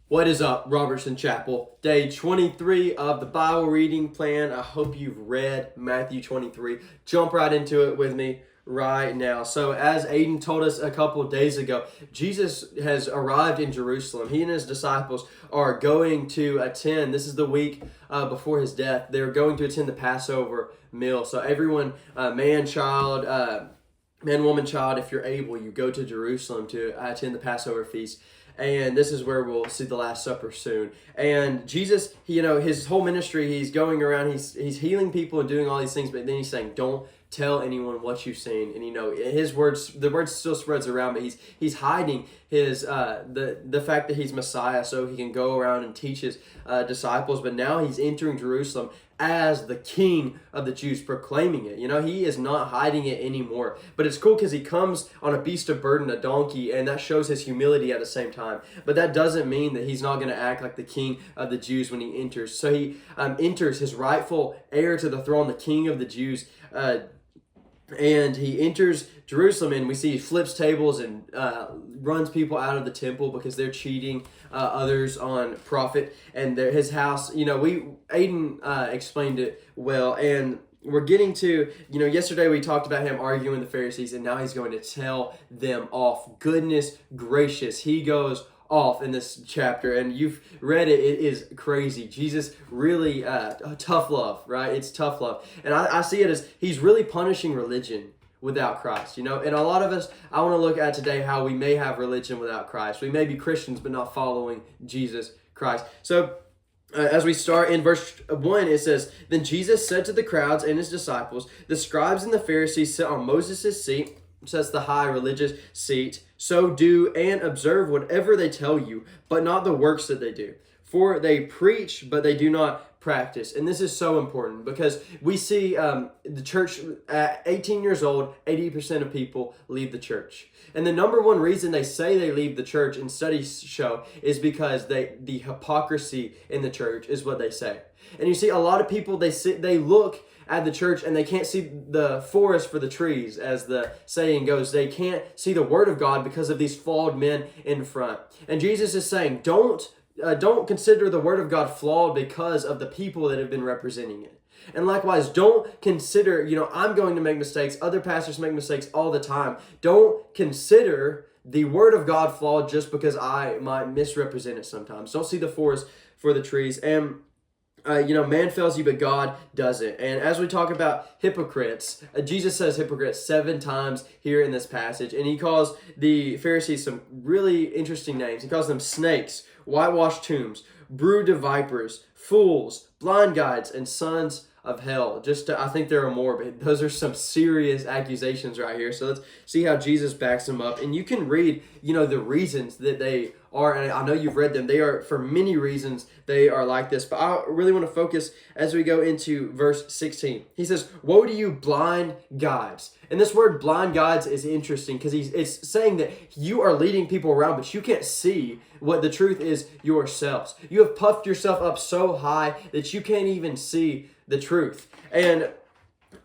What is up, Robertson Chapel? Day 23 of the Bible reading plan. I hope you've read Matthew 23. Jump right into it with me right now. So, as Aiden told us a couple of days ago, Jesus has arrived in Jerusalem. He and his disciples are going to attend, this is the week before his death, they're going to attend the Passover meal. So, everyone, man, child, man, woman, child, if you're able, you go to Jerusalem to attend the Passover feast. And this is where we'll see the Last Supper soon. And Jesus, his whole ministry, he's going around, he's healing people and doing all these things, but then he's saying, don't tell anyone what you've seen. And his words, the word still spreads around, but he's hiding his the fact that he's Messiah, so he can go around and teach his disciples. But now he's entering Jerusalem as the King of the Jews, proclaiming it. He is not hiding it anymore. But it's cool because he comes on a beast of burden, a donkey, and that shows his humility at the same time. But that doesn't mean that he's not going to act like the King of the Jews when he enters. So he enters his rightful heir to the throne, the King of the Jews, and he enters Jerusalem, and we see he flips tables and runs people out of the temple because they're cheating others on profit. And his house, Aiden explained it well. And we're getting to, yesterday we talked about him arguing with the Pharisees, and now he's going to tell them off. Goodness gracious, he goes off in this chapter, and you've read it. It is crazy. Jesus really tough love, right? It's tough love, and I see it as he's really punishing religion without Christ. And a lot of us, I want to look at today how we may have religion without Christ. We may be Christians but not following Jesus Christ. So as we start in verse 1, it says, "Then Jesus said to the crowds and his disciples, the scribes and the Pharisees sit on Moses' seat," so that's the high religious seat, "so do and observe whatever they tell you, but not the works that they do. For they preach, but they do not practice." And this is so important because we see the church at 18 years old, 80% of people leave the church. And the number one reason they say they leave the church, and studies show, is because the hypocrisy in the church is what they say. And you see a lot of people, they look at the church and they can't see the forest for the trees, as the saying goes. They can't see the word of God because of these flawed men in front. And Jesus is saying, don't consider the word of God flawed because of the people that have been representing it. And likewise, don't consider, I'm going to make mistakes. Other pastors make mistakes all the time. Don't consider the word of God flawed just because I might misrepresent it sometimes. Don't see the forest for the trees. And man fails you, but God doesn't. And as we talk about hypocrites, Jesus says hypocrites 7 times here in this passage. And he calls the Pharisees some really interesting names. He calls them snakes, whitewashed tombs, brood of vipers, fools, blind guides, and sons of hell. I think there are more, but those are some serious accusations right here. So let's see how Jesus backs them up. And you can read, the reasons that they are, and I know you've read them. They are, for many reasons, they are like this. But I really want to focus as we go into verse 16. He says, "Woe to you, blind guides." And this word blind guides is interesting because it's saying that you are leading people around, but you can't see what the truth is yourselves. You have puffed yourself up so high that you can't even see the truth. And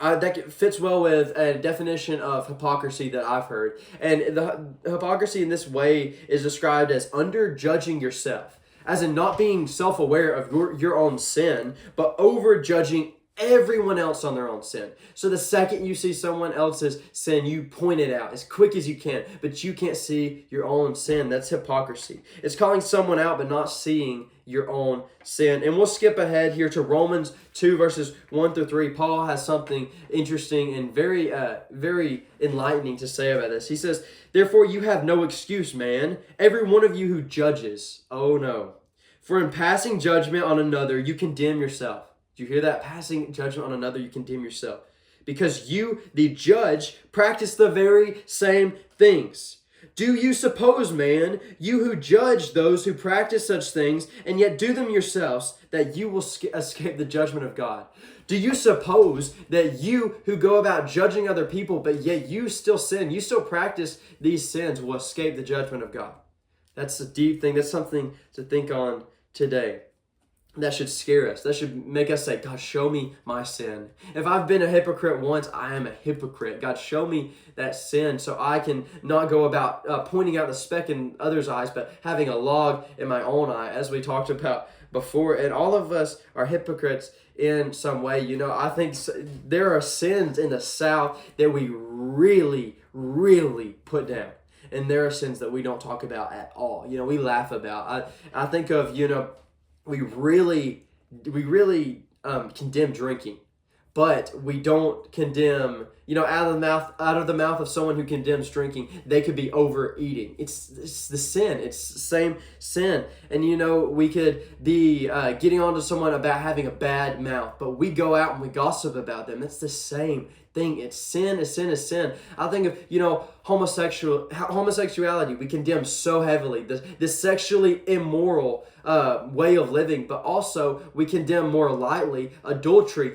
that fits well with a definition of hypocrisy that I've heard. And the hypocrisy in this way is described as underjudging yourself, as in not being self-aware of your own sin, but overjudging everyone else on their own sin. So the second you see someone else's sin, you point it out as quick as you can, but you can't see your own sin. That's hypocrisy. It's calling someone out but not seeing your own sin. And we'll skip ahead here to Romans 2 verses 1 through 3. Paul has something interesting and very enlightening to say about this. He says, "Therefore you have no excuse, man, every one of you who judges." Oh no. "For in passing judgment on another, you condemn yourself." Do you hear that? Passing judgment on another, you condemn yourself. "Because you, the judge, practice the very same things. Do you suppose, man, you who judge those who practice such things, and yet do them yourselves, that you will escape the judgment of God? Do you suppose that you who go about judging other people, but yet you still sin, you still practice these sins, will escape the judgment of God?" That's a deep thing. That's something to think on today. that should scare us. That should make us say, God, show me my sin. If I've been a hypocrite once, I am a hypocrite. God, show me that sin so I can not go about pointing out the speck in others' eyes, but having a log in my own eye, as we talked about before. And all of us are hypocrites in some way. I think there are sins in the South that we really, really put down. And there are sins that we don't talk about at all. We laugh about. I think of, we really condemn drinking, but we don't condemn, out of the mouth of someone who condemns drinking, they could be overeating. It's the sin. It's the same sin. And we could be getting on to someone about having a bad mouth, but we go out and we gossip about them. That's the same thing. It's sin. Is sin is sin. I think of homosexuality. We condemn so heavily this sexually immoral way of living, but also we condemn more lightly adultery.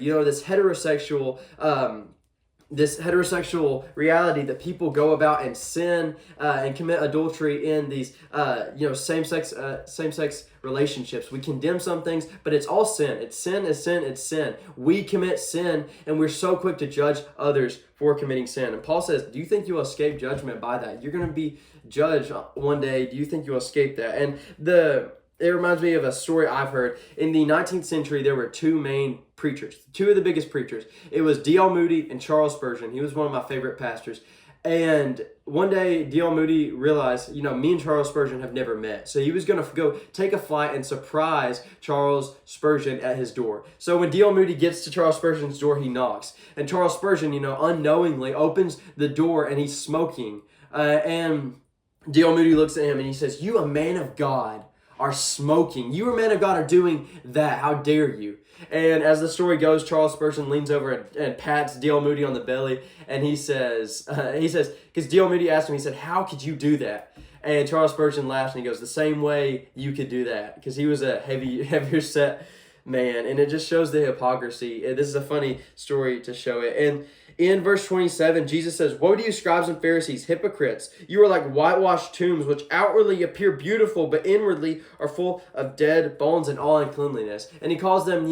This heterosexual reality that people go about and sin and commit adultery in these same-sex relationships. We condemn some things, but it's all sin. It's sin, it's sin, it's sin. We commit sin, and we're so quick to judge others for committing sin. And Paul says, do you think you'll escape judgment by that? You're going to be judged one day. Do you think you'll escape that? And it reminds me of a story I've heard. In the 19th century, there were two main preachers, two of the biggest preachers. It was D.L. Moody and Charles Spurgeon. He was one of my favorite pastors. And one day, D.L. Moody realized, me and Charles Spurgeon have never met. So he was going to go take a flight and surprise Charles Spurgeon at his door. So when D.L. Moody gets to Charles Spurgeon's door, he knocks. And Charles Spurgeon, unknowingly opens the door and he's smoking. And D.L. Moody looks at him and he says, "You, a man of God, are smoking. You, a man of God, are doing that. How dare you?" And as the story goes, Charles Spurgeon leans over and pats D.L. Moody on the belly, and he says, because D.L. Moody asked him, he said, "How could you do that?" And Charles Spurgeon laughs and he goes, "The same way you could do that," because he was a heavier set man, and it just shows the hypocrisy. And this is a funny story to show it. And in verse 27, Jesus says, "Woe to you, scribes and Pharisees, hypocrites! You are like whitewashed tombs, which outwardly appear beautiful, but inwardly are full of dead bones and all uncleanliness." And he calls them,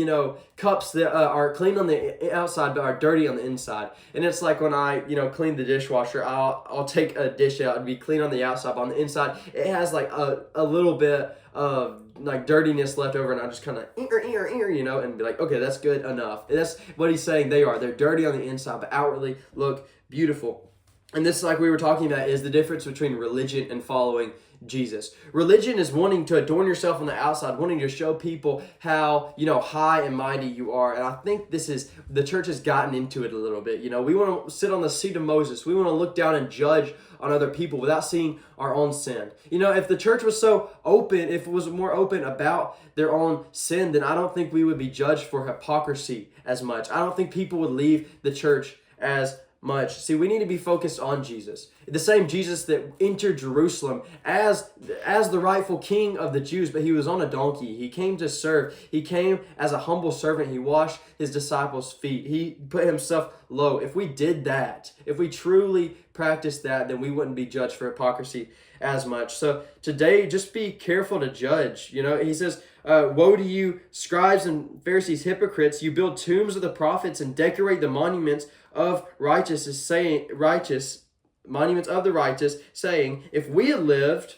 cups that are clean on the outside, but are dirty on the inside. And it's like when I, clean the dishwasher, I'll take a dish out and be clean on the outside, but on the inside, it has like a little bit of like dirtiness left over, and I just kind of and be like, okay, that's good enough. And that's what he's saying. They're dirty on the inside, but outwardly look beautiful. And this, like we were talking about, is the difference between religion and following Jesus. Religion is wanting to adorn yourself on the outside, wanting to show people how, high and mighty you are. And I think the church has gotten into it a little bit. We want to sit on the seat of Moses. We want to look down and judge on other people without seeing our own sin. If the church was so open, if it was more open about their own sin, then I don't think we would be judged for hypocrisy as much. I don't think people would leave the church as much. See, we need to be focused on Jesus. The same Jesus that entered Jerusalem as the rightful king of the Jews, but he was on a donkey. He came to serve. He came as a humble servant. He washed his disciples' feet. He put himself low. If we did that, if we truly practiced that, then we wouldn't be judged for hypocrisy as much. So today, just be careful to judge. He says, "Woe to you, scribes and Pharisees, hypocrites! You build tombs of the prophets and decorate the monuments of monuments of the righteous, saying, if we had lived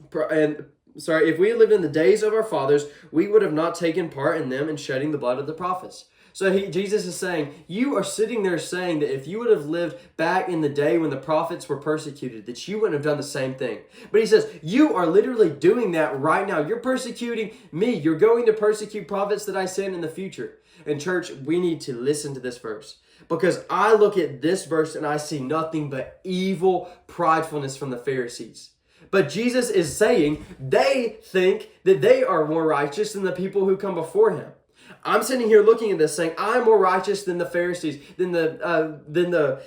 in the days of our fathers, we would have not taken part in them in shedding the blood of the prophets." So Jesus is saying, you are sitting there saying that if you would have lived back in the day when the prophets were persecuted, that you wouldn't have done the same thing. But he says, you are literally doing that right now. You're persecuting me. You're going to persecute prophets that I send in the future. And church, we need to listen to this verse. Because I look at this verse and I see nothing but evil pridefulness from the Pharisees. But Jesus is saying they think that they are more righteous than the people who come before him. I'm sitting here looking at this saying, I'm more righteous than the Pharisees, than the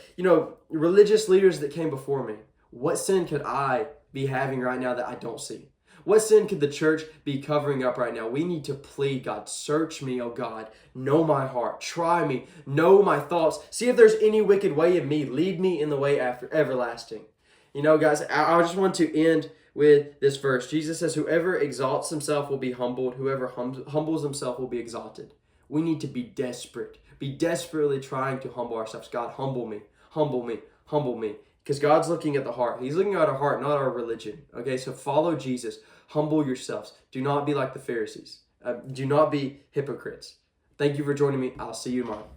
religious leaders that came before me. What sin could I be having right now that I don't see? What sin could the church be covering up right now? We need to plead, God, search me, oh God. Know my heart. Try me. Know my thoughts. See if there's any wicked way in me. Lead me in the way after everlasting. Guys, I just want to end with this verse. Jesus says, whoever exalts himself will be humbled. Whoever humbles himself will be exalted. We need to be desperately trying to humble ourselves. God, humble me, humble me, humble me. Because God's looking at the heart. He's looking at our heart, not our religion. Okay, so follow Jesus. Humble yourselves. Do not be like the Pharisees. Do not be hypocrites. Thank you for joining me. I'll see you tomorrow.